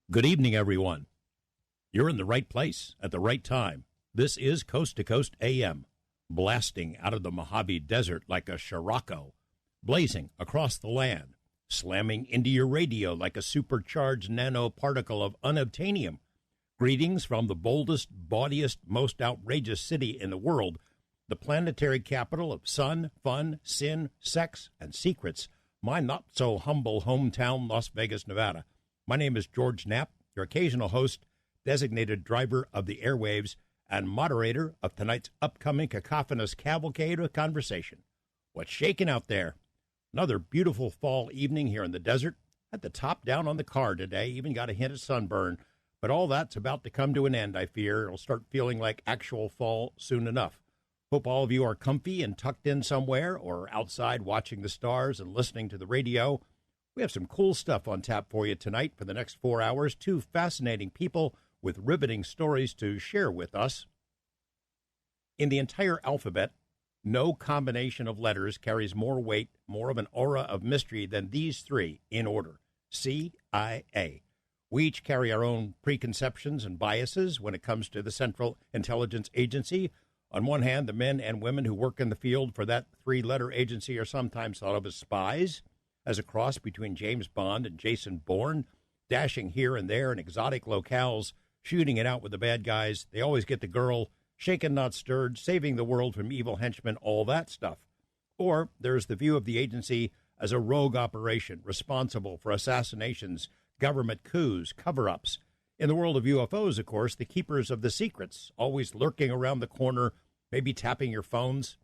Good evening, everyone. You're in the right place at the right time. This is Coast to Coast AM, blasting out of the Mojave Desert like a Scirocco, blazing across the land, slamming into your radio like a supercharged nanoparticle of unobtainium. Greetings from the boldest, bawdiest, most outrageous city in the world, the planetary capital of sun, fun, sin, sex, and secrets, my not-so-humble hometown, Las Vegas, Nevada. My name is George Knapp, your occasional host, designated driver of the airwaves, and moderator of tonight's upcoming cacophonous cavalcade of conversation. What's shaking out there? Another beautiful fall evening here in the desert. Had the top down on the car today, even got a hint of sunburn. But all that's about to come to an end, I fear. It'll start feeling like actual fall soon enough. Hope all of you are comfy and tucked in somewhere or outside watching the stars and listening to the radio. We have some cool stuff on tap for you tonight for the next 4 hours. Two fascinating people with riveting stories to share with us. In the entire alphabet, no combination of letters carries more weight, more of an aura of mystery than these three in order. CIA. We each carry our own preconceptions and biases when it comes to the Central Intelligence Agency. On one hand, the men and women who work in the field for that three-letter agency are sometimes thought of as spies, as a cross between James Bond and Jason Bourne, dashing here and there in exotic locales, shooting it out with the bad guys. They always get the girl, shaken not stirred, saving the world from evil henchmen, all that stuff. Or there's the view of the agency as a rogue operation responsible for assassinations, government coups, cover-ups. In the world of UFOs, of course, the keepers of the secrets, always lurking around the corner, maybe tapping your phones.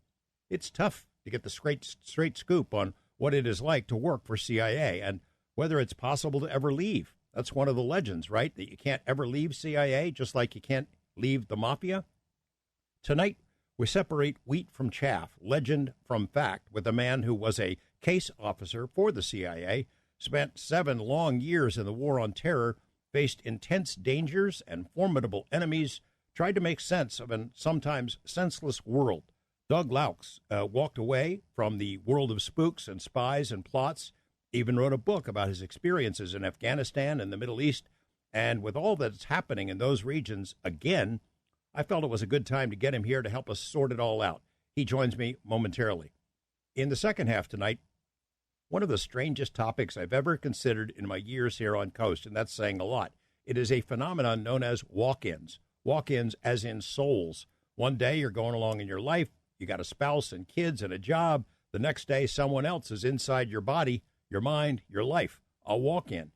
It's tough to get the straight scoop on what it is like to work for CIA and whether it's possible to ever leave. That's one of the legends, right? That you can't ever leave CIA, just like you can't leave the mafia. Tonight, we separate wheat from chaff, legend from fact, with a man who was a case officer for the CIA, spent 7 long years in the War on Terror, faced intense dangers and formidable enemies, tried to make sense of a sometimes senseless world. Doug Laux walked away from the world of spooks and spies and plots, even wrote a book about his experiences in Afghanistan and the Middle East. And with all that's happening in those regions, again, I felt it was a good time to get him here to help us sort it all out. He joins me momentarily. In the second half tonight, one of the strangest topics I've ever considered in my years here on Coast, and that's saying a lot. It is a phenomenon known as walk-ins. Walk-ins as in souls. One day you're going along in your life, you got a spouse and kids and a job. The next day someone else is inside your body, your mind, your life. A walk-in.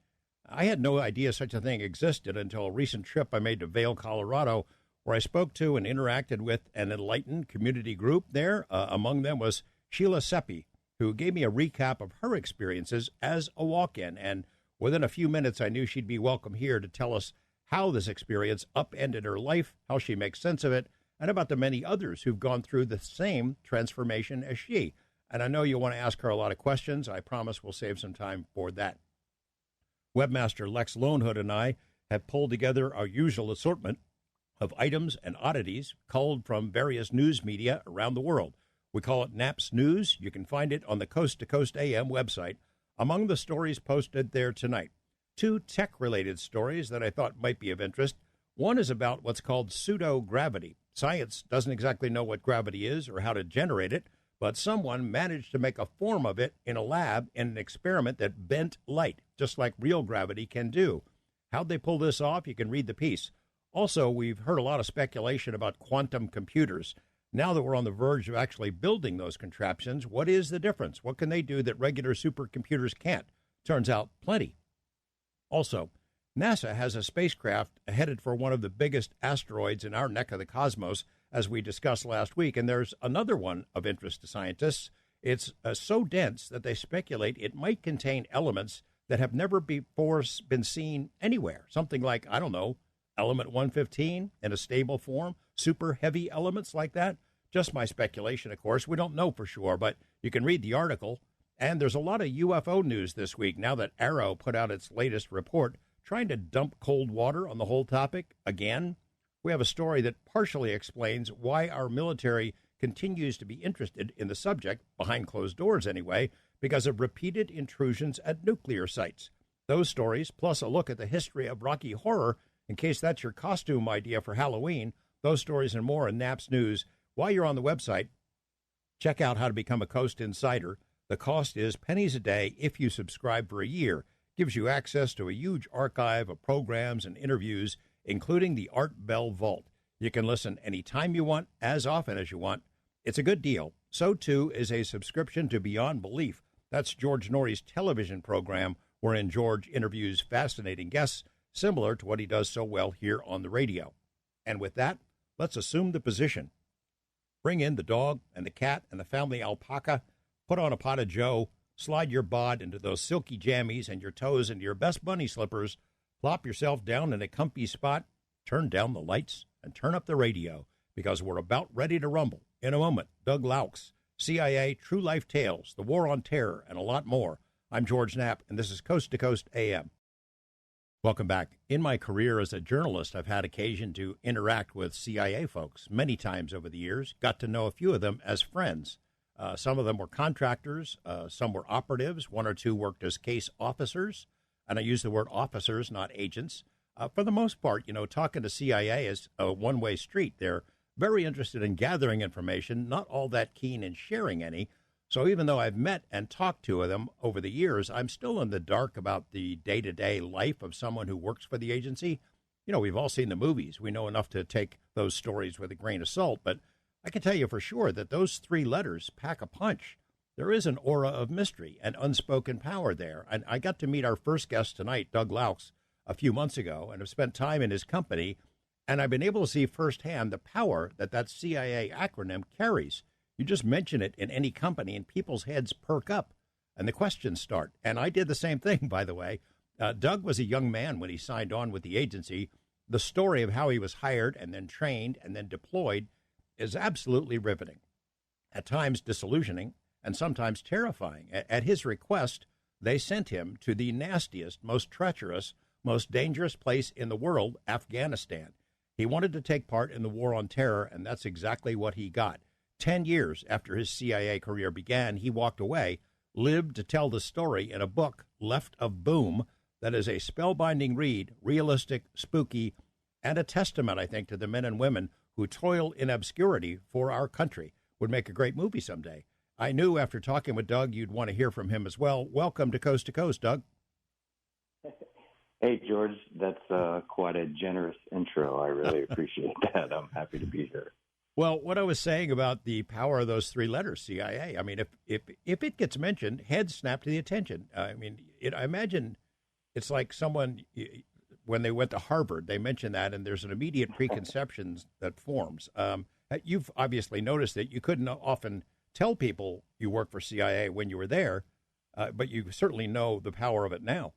I had no idea such a thing existed until a recent trip I made to Vail, Colorado, where I spoke to and interacted with an enlightened community group there. Among them was Sheila Seppi, who gave me a recap of her experiences as a walk-in. And within a few minutes, I knew she'd be welcome here to tell us how this experience upended her life, how she makes sense of it, and about the many others who've gone through the same transformation as she. And I know you want to ask her a lot of questions. I promise we'll save some time for that. Webmaster Lex Lonehood and I have pulled together our usual assortment of items and oddities culled from various news media around the world. We call it Knapp's News. You can find it on the Coast to Coast AM website. Among the stories posted there tonight, 2 tech-related stories that I thought might be of interest. One is about what's called pseudo-gravity. Science doesn't exactly know what gravity is or how to generate it, but someone managed to make a form of it in a lab in an experiment that bent light, just like real gravity can do. How'd they pull this off? You can read the piece. Also, we've heard a lot of speculation about quantum computers. Now that we're on the verge of actually building those contraptions, what is the difference? What can they do that regular supercomputers can't? Turns out plenty. Also, NASA has a spacecraft headed for one of the biggest asteroids in our neck of the cosmos, as we discussed last week, and there's another one of interest to scientists. It's so dense that they speculate it might contain elements that have never before been seen anywhere. Something like, I don't know, element 115 in a stable form, super heavy elements like that. Just my speculation, of course. We don't know for sure, but you can read the article. And there's a lot of UFO news this week now that Arrow put out its latest report trying to dump cold water on the whole topic again. We have a story that partially explains why our military continues to be interested in the subject, behind closed doors anyway, because of repeated intrusions at nuclear sites. Those stories, plus a look at the history of Rocky Horror, in case that's your costume idea for Halloween, those stories and more in Knapp's News. While you're on the website, check out how to become a Coast Insider. The cost is pennies a day if you subscribe for a year. Gives you access to a huge archive of programs and interviews, including the Art Bell Vault. You can listen anytime you want, as often as you want. It's a good deal. So, too, is a subscription to Beyond Belief. That's George Norrie's television program, wherein George interviews fascinating guests, similar to what he does so well here on the radio. And with that, let's assume the position. Bring in the dog and the cat and the family alpaca, put on a pot of joe, slide your bod into those silky jammies and your toes into your best bunny slippers, plop yourself down in a comfy spot, turn down the lights, and turn up the radio, because we're about ready to rumble. In a moment, Doug Laux, CIA, True Life Tales, The War on Terror, and a lot more. I'm George Knapp, and this is Coast to Coast AM. Welcome back. In my career as a journalist, I've had occasion to interact with CIA folks many times over the years, got to know a few of them as friends. Some of them were contractors, some were operatives, one or two worked as case officers, and I use the word officers, not agents. For the most part, talking to CIA is a one-way street. They're very interested in gathering information, not all that keen in sharing any. So even though I've met and talked to them over the years, I'm still in the dark about the day-to-day life of someone who works for the agency. We've all seen the movies. We know enough to take those stories with a grain of salt, but I can tell you for sure that those three letters pack a punch. There is an aura of mystery and unspoken power there. And I got to meet our first guest tonight, Doug Laux, a few months ago, and have spent time in his company, and I've been able to see firsthand the power that CIA acronym carries. You just mention it in any company, and people's heads perk up, and the questions start. And I did the same thing, by the way. Doug was a young man when he signed on with the agency. The story of how he was hired and then trained and then deployed is absolutely riveting, at times disillusioning, and sometimes terrifying. At his request, they sent him to the nastiest, most treacherous, most dangerous place in the world, Afghanistan. He wanted to take part in the war on terror, and that's exactly what he got. 10 years after his CIA career began, he walked away, lived to tell the story in a book, Left of Boom, that is a spellbinding read, realistic, spooky, and a testament, I think, to the men and women who toil in obscurity for our country. Would make a great movie someday. I knew after talking with Doug you'd want to hear from him as well. Welcome to Coast, Doug. Hey, George, that's quite a generous intro. I really appreciate that. I'm happy to be here. Well, what I was saying about the power of those three letters, CIA, I mean, if it gets mentioned, heads snap to the attention. I imagine it's like someone, when they went to Harvard, they mentioned that, and there's an immediate preconception that forms. You've obviously noticed that you couldn't often tell people you work for CIA when you were there, but you certainly know the power of it now.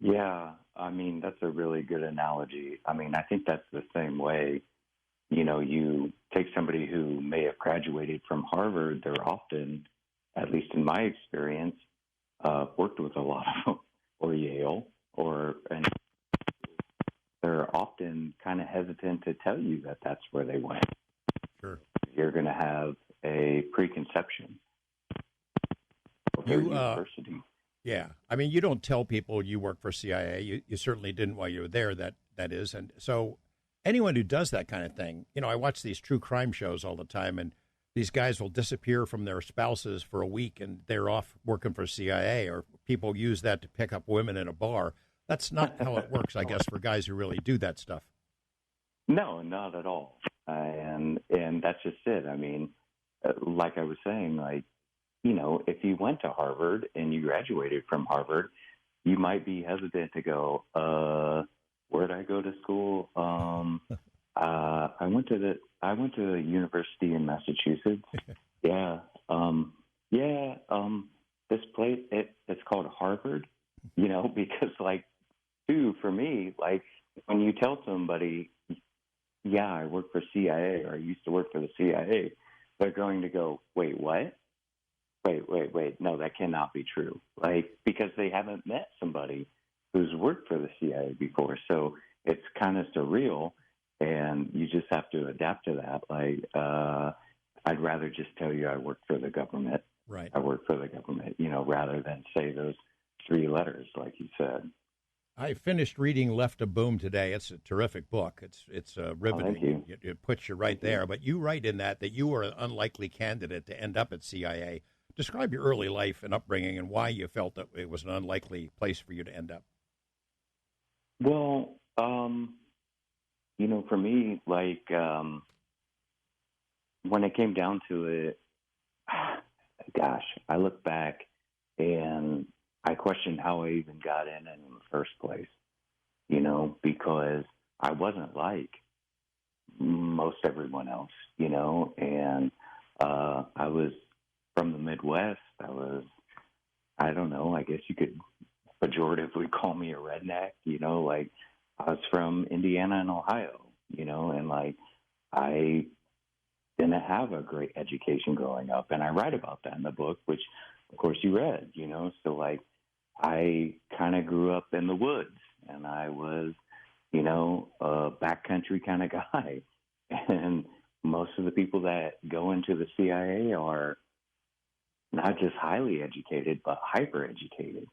Yeah, that's a really good analogy. I think that's the same way. You take somebody who may have graduated from Harvard, they're often, at least in my experience, worked with a lot of them, or Yale, and they're often kind of hesitant to tell you that that's where they went. Sure. You're going to have a preconception of their university. Yeah. You don't tell people you work for CIA. You certainly didn't while you were there, that is. And so anyone who does that kind of thing, I watch these true crime shows all the time, and these guys will disappear from their spouses for a week, and they're off working for CIA, or people use that to pick up women in a bar. That's not how it works, I guess, for guys who really do that stuff. No, not at all. And that's just it. Like I was saying, if you went to Harvard and you graduated from Harvard, you might be hesitant to go, where'd I go to school? I went to a university in Massachusetts. This place, it's called Harvard, because for me, when you tell somebody, yeah, I work for CIA, or I used to work for the CIA, they're going to go, wait, what? Wait, no, that cannot be true. Because they haven't met somebody who's worked for the CIA before. So it's kind of surreal, and you just have to adapt to that. I'd rather just tell you I work for the government. Right. I work for the government, rather than say those three letters, like you said. I finished reading Left of Boom today. It's a terrific book. It's riveting. Thank you. It puts you right Thank there. you. But you write in that you were an unlikely candidate to end up at CIA. Describe your early life and upbringing and why you felt that it was an unlikely place for you to end up. Well, for me, like, when it came down to it, gosh, I look back and I question how I even got in the first place, because I wasn't like most everyone else, and I was from the Midwest. I don't know, I guess you could pejoratively call me a redneck, like I was from Indiana and Ohio, and like I didn't have a great education growing up. And I write about that in the book, which of course you read, so like I kind of grew up in the woods and I was, a backcountry kind of guy. And most of the people that go into the CIA are not just highly educated, but hyper educated,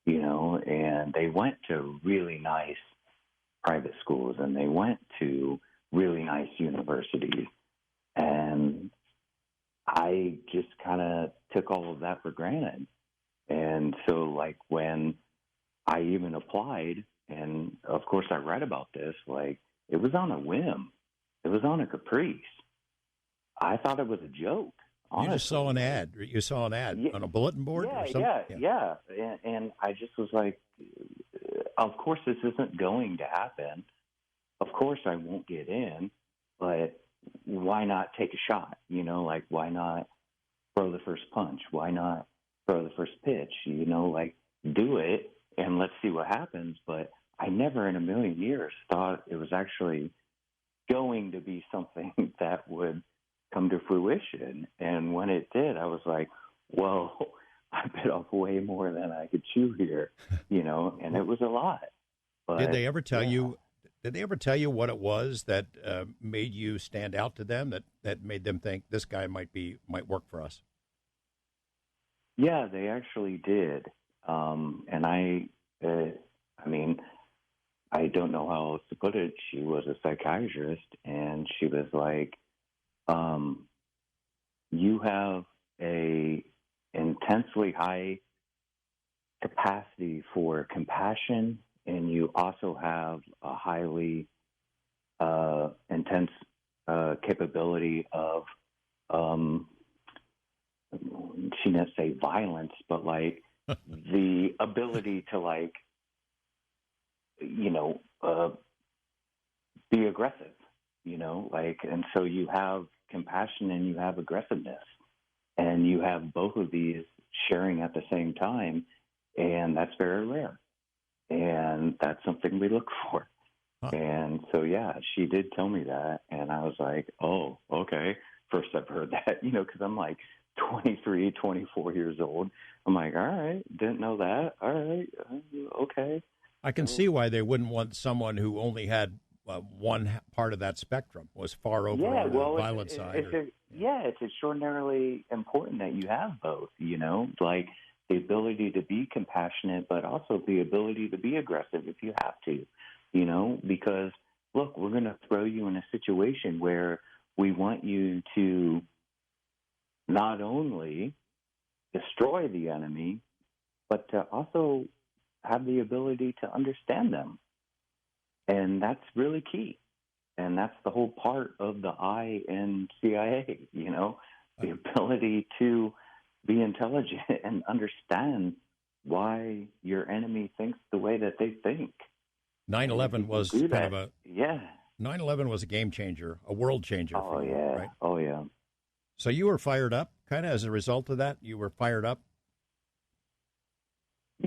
and they went to really nice private schools and they went to really nice universities. And I just kind of took all of that for granted. And so, like, when I even applied, and of course I read about this, like, it was on a whim. It was on a caprice. I thought it was a joke. Honestly. You just saw an ad. You saw an ad on a bulletin board or something? Yeah. And I just was like, of course this isn't going to happen. Of course I won't get in, but why not take a shot? Like, why not throw the first punch? Why not throw the first pitch? Like, do it and let's see what happens. But I never in a million years thought it was actually going to be something that would come to fruition. And when it did, I was like, whoa, I bit off way more than I could chew here, and it was a lot. But, did they ever tell you? Did they ever tell you what it was that made you stand out to them? That made them think this guy might work for us? Yeah, they actually did. And I mean, I don't know how else to put it. She was a psychiatrist, and she was like, "You have a intensely high capacity for compassion, and you also have a highly intense capability of, she didn't say violence, but like the ability to like, be aggressive, like, and so you have compassion and you have aggressiveness, and you have both of these sharing at the same time, and that's very rare. And that's something we look for. Huh. And so, yeah, she did tell me that. And I was like, oh, okay. First I've heard that, because I'm like 23, 24 years old. I'm like, all right, didn't know that. All right, okay. I can see why they wouldn't want someone who only had one part of that spectrum, was far over on the violent side. It's extraordinarily important that you have both, like the ability to be compassionate, but also the ability to be aggressive if you have to, because, look, we're going to throw you in a situation where we want you to not only destroy the enemy, but to also have the ability to understand them. And that's really key. And that's the whole part of the I in CIA, the ability to be intelligent and understand why your enemy thinks the way that they think. 9/11 was kind of a 9/11 was a game changer, a world changer. Oh, for you, yeah. Right? Oh, yeah. So you were fired up, kind of as a result of that? You were fired up?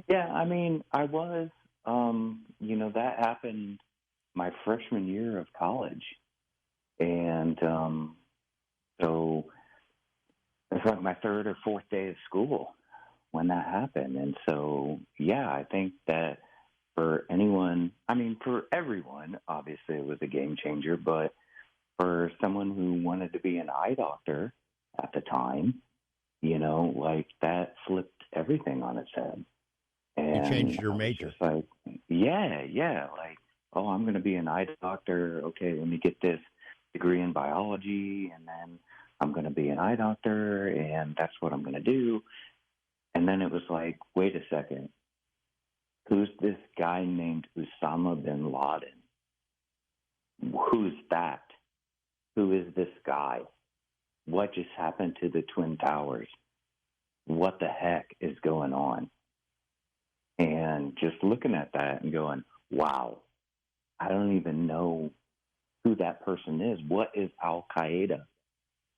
Yeah, I mean, I was. That happened my freshman year of college. And so it's like my third or fourth day of school when that happened. And so, yeah, I think that for everyone, obviously it was a game changer, but for someone who wanted to be an eye doctor at the time, like that flipped everything on its head. You And changed your I was major. just like, yeah, like, oh, I'm going to be an eye doctor. Okay, let me get this degree in biology, and then I'm going to be an eye doctor, and that's what I'm going to do. And then it was like, wait a second, who's this guy named Osama bin Laden? Who's that? Who is this guy? What just happened to the Twin Towers? What the heck is going on? And just looking at that and going, wow, I don't even know who that person is. What is Al Qaeda?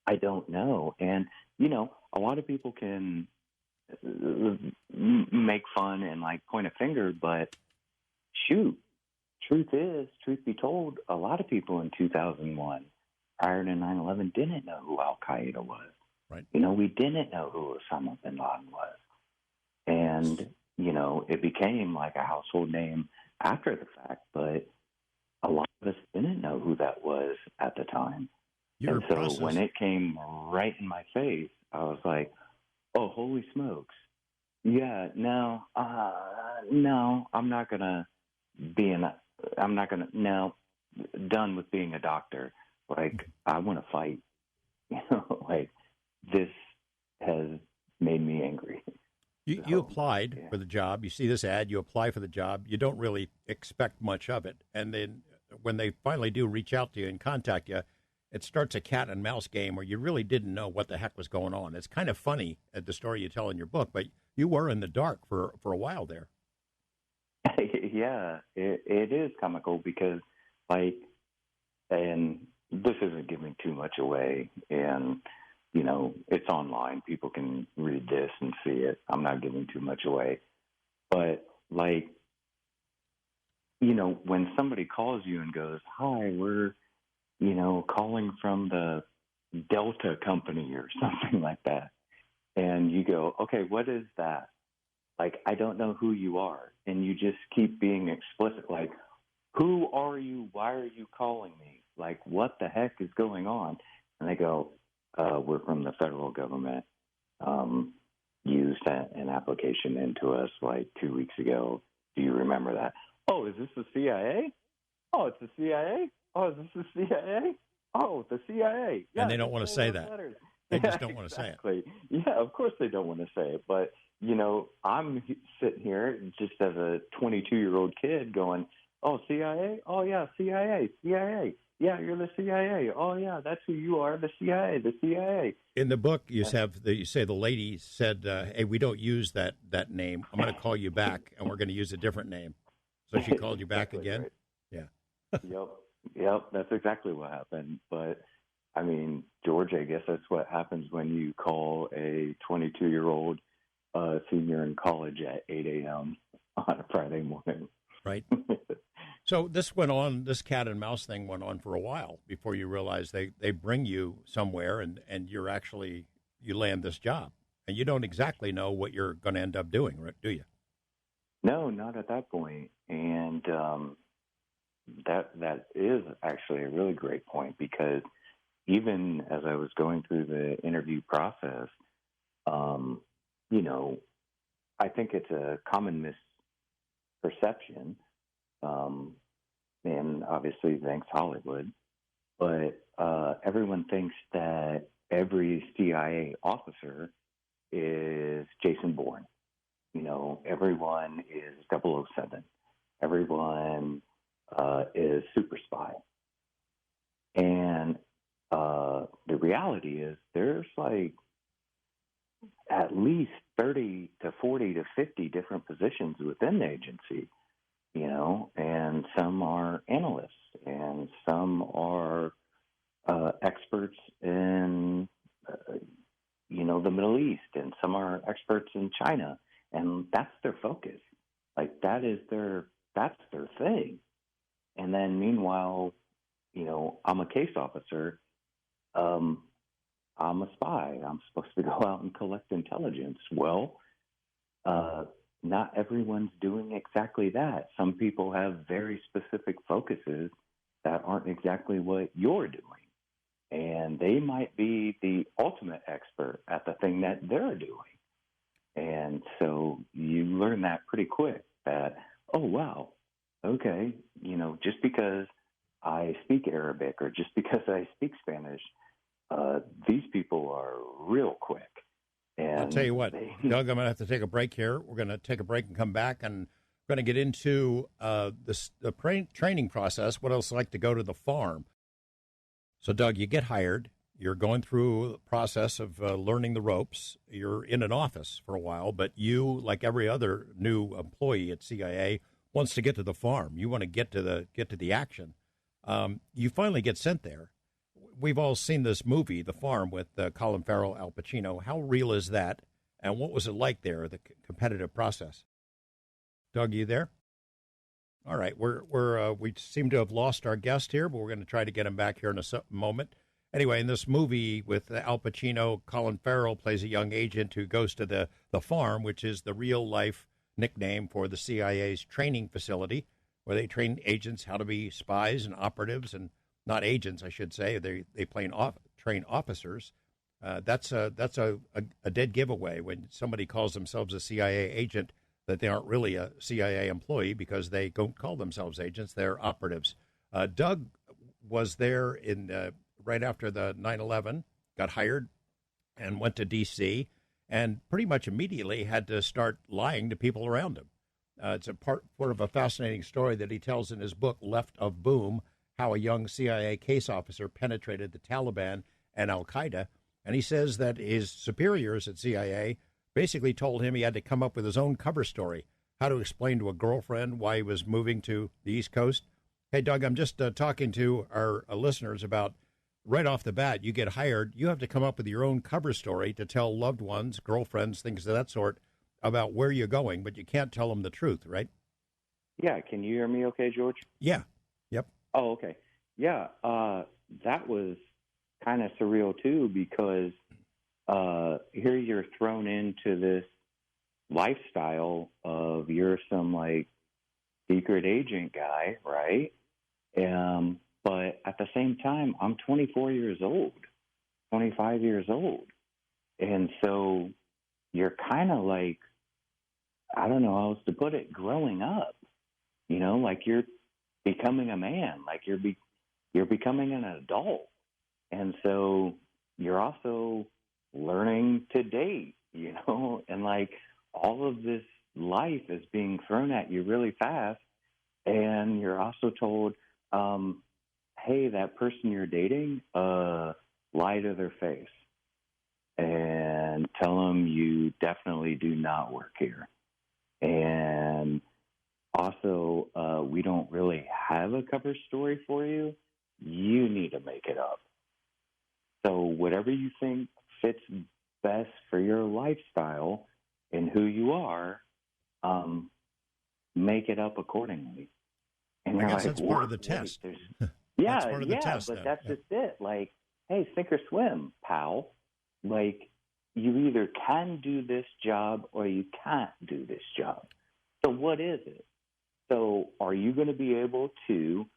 I don't know. And, you know, a lot of people can make fun and like point a finger, but shoot, truth be told, a lot of people in 2001, prior to 9/11, didn't know who Al Qaeda was. Right. You know, we didn't know who Osama bin Laden was. And, you know, it became like a household name after the fact, but a lot of us didn't know who that was at the time. Your and so process. when it came right in my face, I was like, oh, holy smokes. Yeah, no, I'm not going to done with being a doctor. Like, I want to fight. You know, like, this has made me angry. You applied for the job. You see this ad, you apply for the job. You don't really expect much of it. And then when they finally do reach out to you and contact you, it starts a cat and mouse game where you really didn't know what the heck was going on. It's kind of funny, the story you tell in your book, but you were in the dark for a while there. Yeah, it is comical because, like, and this isn't giving too much away, and, you know, it's online. People can read this and see it. I'm not giving too much away. But, like, you know, when somebody calls you and goes, hi, we're, you know, calling from the Delta company or something like that, and you go, okay, what is that? Like, I don't know who you are. And you just keep being explicit, like, who are you? Why are you calling me? Like, what the heck is going on? And they go, we're from the federal government. You sent an application into us like 2 weeks ago. Do you remember that? Oh, is this the CIA? Oh, it's the CIA? Oh, is this the CIA? Oh, the CIA. Yeah, and they don't want to say that. Letters. They just don't want to say it. Yeah, of course they don't want to say it. But, you know, I'm sitting here just as a 22-year-old kid going, oh, CIA? Oh, yeah, CIA. Yeah, you're the CIA. Oh, yeah, that's who you are, the CIA. In the book, you say the lady said, hey, we don't use that name. I'm going to call you back, and we're going to use a different name. So she called you back exactly again? Right. Yeah. Yep, that's exactly what happened. But, I mean, George, I guess that's what happens when you call a 22-year-old senior in college at 8 a.m. on a Friday morning. Right. So this cat and mouse thing went on for a while before you realize they bring you somewhere and you land this job. And you don't exactly know what you're going to end up doing, right, do you? No, not at that point. And that is actually a really great point, because even as I was going through the interview process, you know, I think it's a common misperception, and obviously thanks Hollywood, but everyone thinks that every CIA officer is Jason Bourne. You know, everyone is 007. Everyone is super spy. And the reality is there's like at least 30 to 40 to 50 different positions within the agency, you know, and some are analysts and some are experts in, you know, the Middle East, and some are experts in China, and that's their focus. Like, that's their thing. And then meanwhile, you know, I'm a case officer. I'm a spy. I'm supposed to go out and collect intelligence. Well, not everyone's doing exactly that. Some people have very specific focuses that aren't exactly what you're doing. And they might be the ultimate expert at the thing that they're doing. And so you learn that pretty quick that, oh, wow, okay, just because I speak Arabic or just because I speak Spanish, these people are real quick. I'll tell And you what, Doug, I'm going to have to take a break here. We're going to take a break and come back, and we're going to get into the training process, what else like to go to the farm. So, Doug, you get hired. You're going through the process of learning the ropes. You're in an office for a while, but you, like every other new employee at CIA, wants to get to the farm. You want to get to the action. You finally get sent there. We've all seen this movie, The Farm, with Colin Farrell, Al Pacino. How real is that, and what was it like there, the competitive process? Doug, you there? All right, we seem to have lost our guest here, but we're going to try to get him back here in a moment. Anyway, in this movie with Al Pacino, Colin Farrell plays a young agent who goes to the farm, which is the real-life nickname for the CIA's training facility, where they train agents how to be spies and operatives, and not agents, I should say. They train officers. That's a dead giveaway when somebody calls themselves a CIA agent, that they aren't really a CIA employee because they don't call themselves agents. They're operatives. Doug was there in right after the 9/11, got hired and went to D.C., and pretty much immediately had to start lying to people around him. It's a part of a fascinating story that he tells in his book, Left of Boom, how a young CIA case officer penetrated the Taliban and al-Qaeda. And he says that his superiors at CIA basically told him he had to come up with his own cover story, how to explain to a girlfriend why he was moving to the East Coast. Hey, Doug, I'm just talking to our listeners about right off the bat, you get hired, you have to come up with your own cover story to tell loved ones, girlfriends, things of that sort, about where you're going, but you can't tell them the truth, right? Yeah, can you hear me okay, George? Yeah. Yep. Oh, okay. Yeah, that was kind of surreal, too, because here you're thrown into this lifestyle of you're some, secret agent guy, right? But at the same time, I'm 24 years old, 25 years old. And so you're kind of I don't know how else to put it, growing up, you're becoming a man, you're becoming an adult. And so you're also learning to date, and all of this life is being thrown at you really fast. And you're also told, hey, that person you're dating, lie to their face and tell them you definitely do not work here. And also, we don't really have a cover story for you. You need to make it up. So whatever you think fits best for your lifestyle and who you are, make it up accordingly. And I guess that's part of the test. Yeah, part of the test, but then. that's just it. Hey, sink or swim, pal. You either can do this job or you can't do this job. So what is it? So are you going to be able to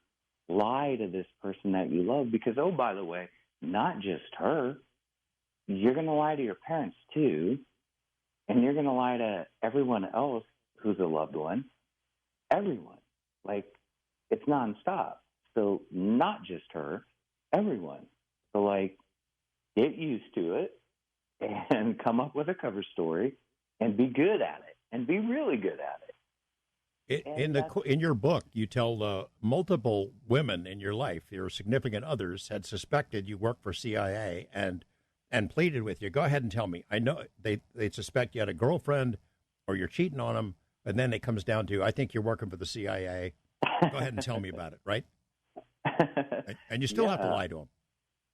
lie to this person that you love? Because, oh, by the way, not just her. You're going to lie to your parents, too. And you're going to lie to everyone else who's a loved one. Everyone. It's nonstop. So not just her, everyone. So, get used to it and come up with a cover story and be good at it and be really good at it. In your book, you tell multiple women in your life, your significant others, had suspected you worked for CIA and pleaded with you. Go ahead and tell me. I know they suspect you had a girlfriend or you're cheating on them, and then it comes down to, I think you're working for the CIA. Go ahead and tell me about it, right? And you still have to lie to them.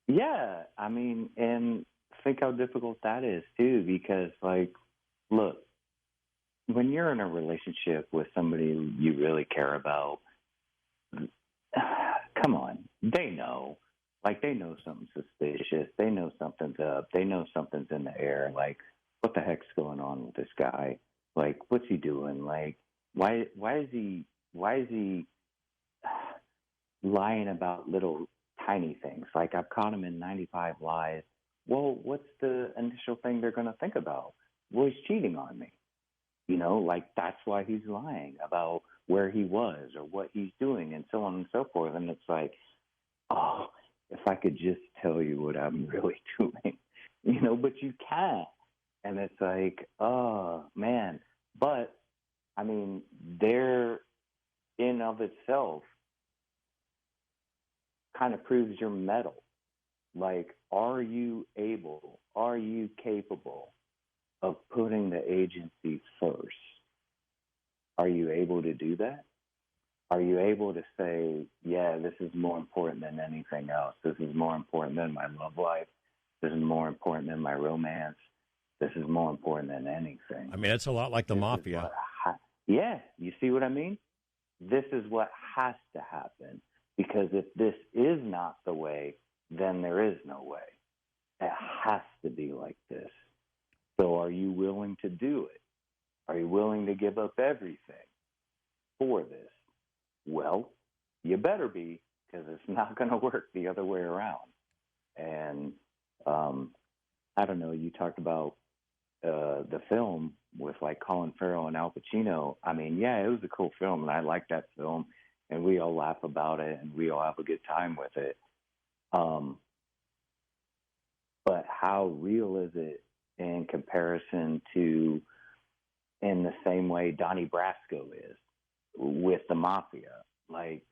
Yeah, I mean, and think how difficult that is, too, because, look, when you're in a relationship with somebody you really care about, come on, they know. They know something's suspicious. They know something's up. They know something's in the air. What the heck's going on with this guy? What's he doing? Why is he lying about little tiny things? I've caught him in 95 lies. Well, what's the initial thing they're going to think about? well, he's cheating on me. Like that's why he's lying about where he was or what he's doing and so on and so forth. And it's like, oh, if I could just tell you what I'm really doing, but you can't. And it's like, oh, man. But, I mean, there in of itself kind of proves your mettle. Like, are you capable of putting the agency first? Are you able to do that? Are you able to say, yeah, this is more important than anything else? This is more important than my love life. This is more important than my romance. This is more important than anything. I mean, it's a lot like the mafia. Yeah, you see what I mean? This is what has to happen. Because if this is not the way, then there is no way. It has to be like this. So are you willing to do it? Are you willing to give up everything for this? Well, you better be, because it's not going to work the other way around. And I don't know, you talked about the film with like Colin Farrell and Al Pacino. I mean, yeah, it was a cool film, and I like that film, and we all laugh about it, and we all have a good time with it. But how real is it in comparison to, in the same way Donnie Brasco is with the mafia? Like,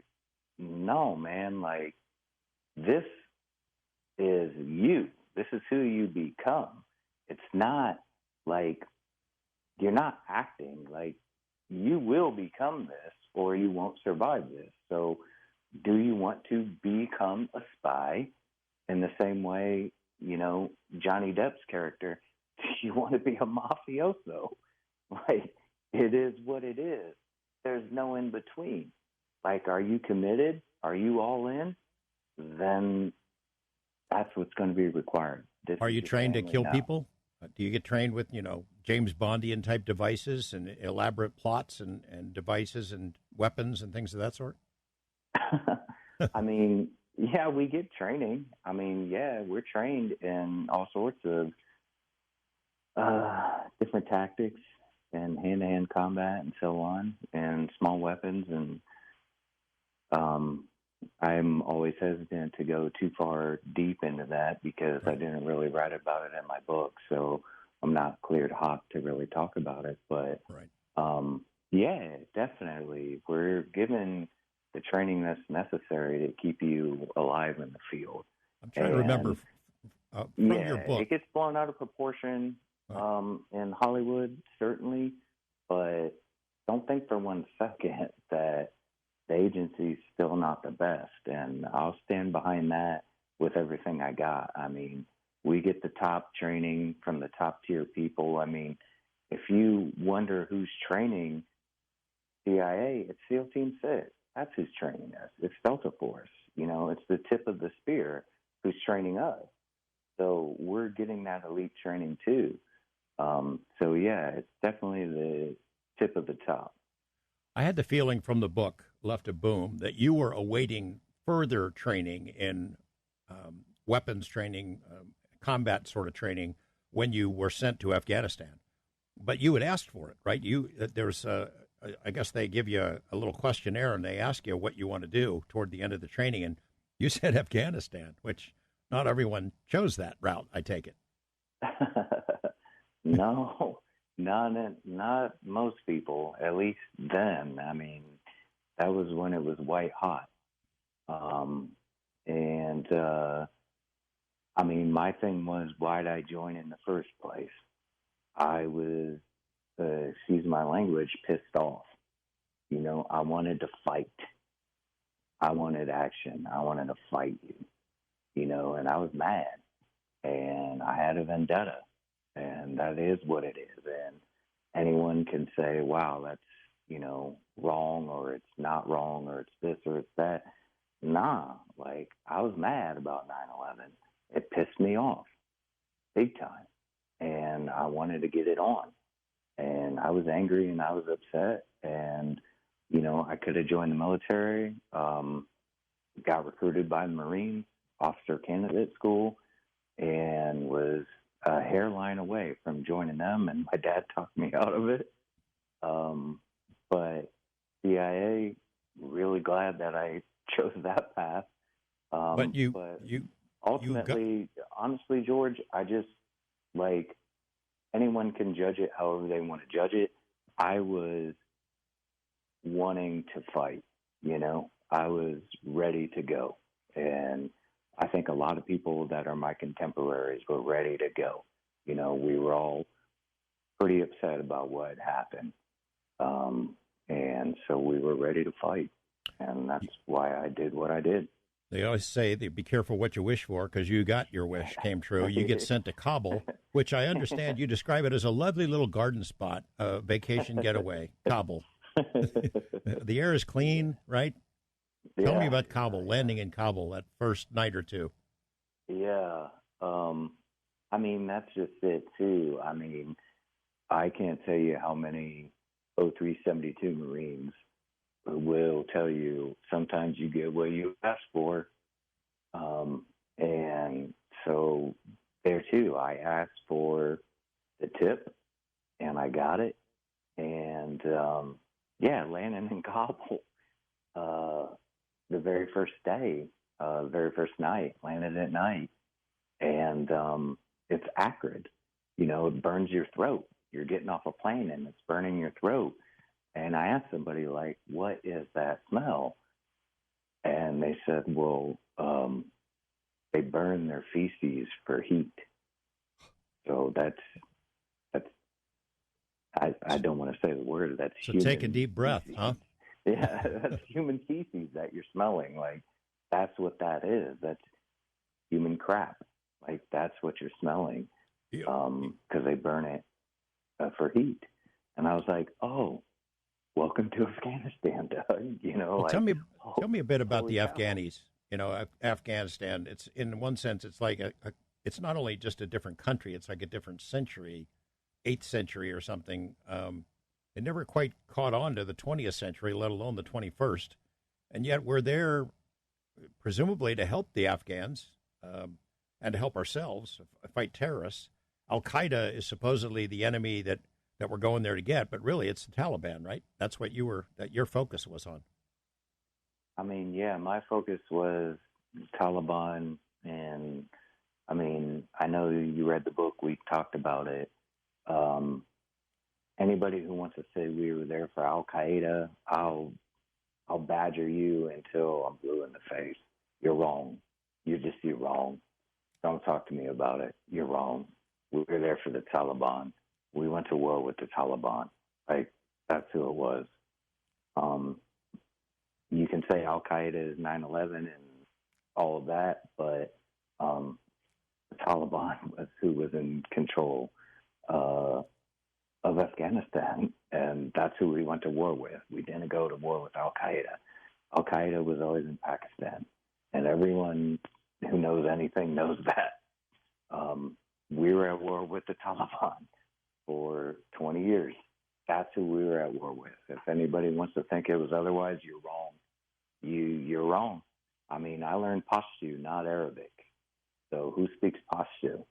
no, man, like, this is you. This is who you become. It's not like you're not acting. Like, you will become this or you won't survive this. So do you want to become a spy in the same way, Johnny Depp's character? Do you want to be a mafioso? Like, it is what it is. There's no in between. Like, are you committed? Are you all in? Then that's what's going to be required. Are you trained to kill people? Do you get trained with, James Bondian type devices and elaborate plots and devices and weapons and things of that sort? I mean, yeah, we get training. I mean, yeah, we're trained in all sorts of different tactics and hand-to-hand combat and so on, and small weapons. And I'm always hesitant to go too far deep into that because I didn't really write about it in my book, so I'm not cleared hot to really talk about it. But yeah, definitely, we're given the training that's necessary to keep you alive in the field. I'm trying to remember from your book. It gets blown out of proportion in Hollywood, certainly, but don't think for 1 second that the agency's still not the best, and I'll stand behind that with everything I got. I mean, we get the top training from the top tier people. I mean, if you wonder who's training CIA, it's SEAL Team 6. That's who's training us. It's Delta Force. It's the tip of the spear who's training us. So we're getting that elite training too. So yeah, it's definitely the tip of the top. I had the feeling from the book, Left of Boom, that you were awaiting further training in weapons training, combat sort of training when you were sent to Afghanistan. But you had asked for it, right? I guess they give you a little questionnaire and they ask you what you want to do toward the end of the training. And you said Afghanistan, which not everyone chose that route, I take it. No. Not most people, at least then. I mean, that was when it was white hot. I mean, my thing was, why'd I join in the first place? I was, excuse my language, pissed off. I wanted to fight. I wanted action. I wanted to fight you, and I was mad. And I had a vendetta. And that is what it is. And anyone can say, wow, that's, wrong, or it's not wrong, or it's this or it's that. Nah, like, I was mad about 9/11. It pissed me off big time. And I wanted to get it on. And I was angry and I was upset. And, I could have joined the military, got recruited by the Marines, officer candidate school, and was a hairline away from joining them, and my dad talked me out of it. But CIA, really glad that I chose that path. But ultimately, honestly, George, I just like anyone can judge it however they want to judge it. I was wanting to fight, I was ready to go. And I think a lot of people that are my contemporaries were ready to go. We were all pretty upset about what had happened. And so we were ready to fight. And that's why I did what I did. They always say that be careful what you wish for, because you got your wish came true. You get sent to Kabul, which I understand you describe it as a lovely little garden spot, a vacation getaway, Kabul. The air is clean, right? Tell me about Kabul, landing in Kabul that first night or two. Yeah. That's just it, too. I can't tell you how many 0372 Marines will tell you sometimes you get what you ask for. And so there, too, I asked for the tip, and I got it. And, landing in Kabul the very first day, very first night, landed at night. And it's acrid. It burns your throat. You're getting off a plane, and it's burning your throat. And I asked somebody, like, what is that smell? And they said, well, they burn their feces for heat. So that's I don't want to say the word. That's so human take a deep breath, feces. huh? Yeah, that's human feces that you're smelling. Like, that's what that is. That's human crap. Like, that's what you're smelling. Because they burn it for heat. And I was like, oh, welcome to Afghanistan, Doug. Well, tell me a bit about the Afghanis. Afghanistan. It's in one sense, it's like it's not only just a different country. It's like a different century, 8th century or something. It never quite caught on to the 20th century, let alone the 21st. And yet we're there, presumably to help the Afghans and to help ourselves fight terrorists. Al Qaeda is supposedly the enemy that we're going there to get, but really it's the Taliban, right? That's what your focus was on. My focus was Taliban, and I know you read the book. We talked about it. Anybody who wants to say we were there for Al Qaeda, I'll badger you until I'm blue in the face. You're wrong. You're wrong. Don't talk to me about it. You're wrong. We were there for the Taliban. We went to war with the Taliban. Like, that's who it was. You can say Al Qaeda is 9/11 and all of that, but the Taliban was who was in control of Afghanistan, and that's who we went to war with. We didn't go to war with Al Qaeda. Al Qaeda was always in Pakistan, and everyone who knows anything knows that. We were at war with the Taliban for 20 years. That's who we were at war with. If anybody wants to think it was otherwise, you're wrong. You're wrong. I learned Pashto, not Arabic. So who speaks Pashto?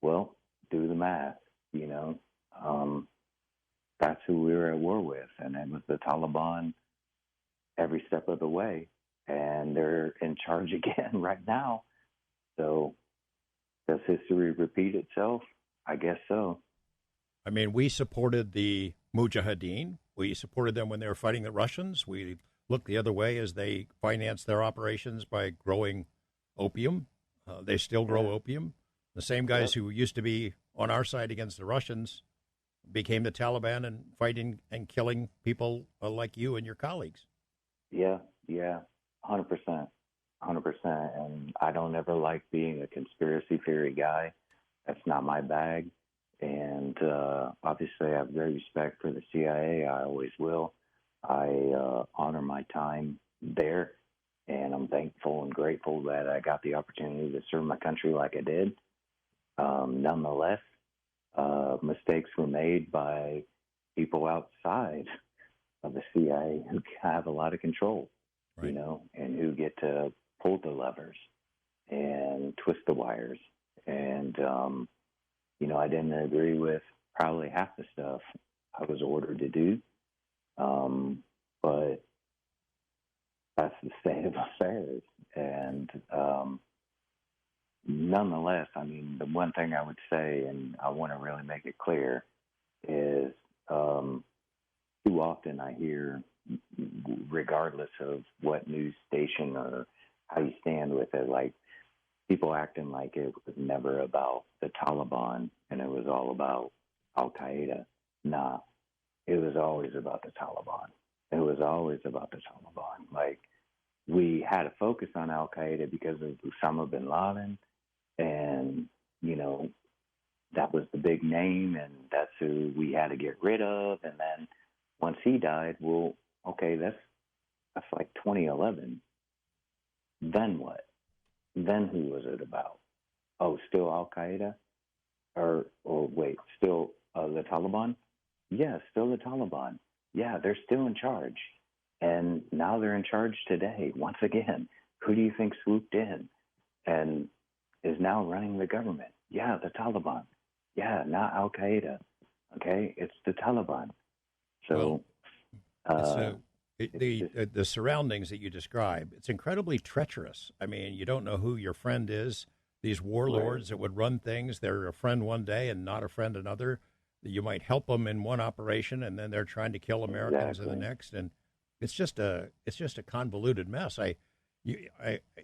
Well, do the math, That's who we were at war with, and it was the Taliban every step of the way. And they're in charge again right now. So does history repeat itself? I guess so. We supported the Mujahideen. We supported them when they were fighting the Russians. We looked the other way as they financed their operations by growing opium. They still grow opium. The same guys who used to be on our side against the Russians became the Taliban and fighting and killing people like you and your colleagues. Yeah, 100%. 100%. And I don't ever like being a conspiracy theory guy. That's not my bag. And obviously I have great respect for the CIA. I always will. I honor my time there, and I'm thankful and grateful that I got the opportunity to serve my country like I did. Nonetheless, mistakes were made by people outside of the CIA who have a lot of control, right, and who get to pull the levers and twist the wires. And I didn't agree with probably half the stuff I was ordered to do. But that's the state of affairs. And nonetheless, I mean, the one thing I would say, and I want to really make it clear, is too often I hear, regardless of what news station or how you stand with it, like people acting like it was never about the Taliban and it was all about Al Qaeda. Nah, it was always about the Taliban. It was always about the Taliban. Like, we had to focus on Al Qaeda because of Osama bin Laden, and that was the big name, and that's who we had to get rid of. And then once he died, well, okay, that's like 2011. Then what? Then who was it about? Oh, still Al Qaeda, or wait, still the Taliban? Yeah, still the Taliban. Yeah, they're still in charge. And now they're in charge today. Once again, who do you think swooped in and is now running the government? Yeah, the Taliban. Yeah, not Al Qaeda. Okay, it's the Taliban. So, the surroundings that you describe, it's incredibly treacherous. I mean, you don't know who your friend is. These warlords that would run things, they're a friend one day and not a friend another. You might help them in one operation, and then they're trying to kill Americans in the next, and it's just a convoluted mess.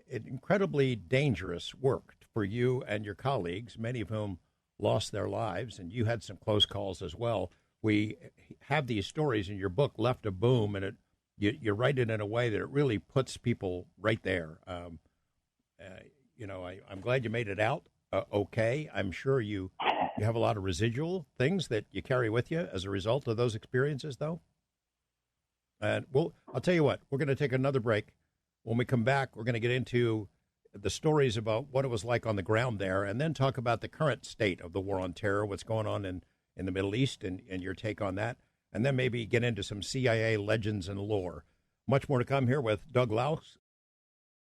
Incredibly dangerous work for you and your colleagues, many of whom lost their lives, and you had some close calls as well. We have these stories in your book, Left of Boom, and you write it in a way that it really puts people right there. I'm glad you made it out okay. I'm sure you have a lot of residual things that you carry with you as a result of those experiences, though. And I'll tell you what, we're going to take another break. When we come back, we're going to get into the stories about what it was like on the ground there, and then talk about the current state of the war on terror, what's going on in the Middle East, and your take on that, and then maybe get into some CIA legends and lore. Much more to come here with Doug Laux,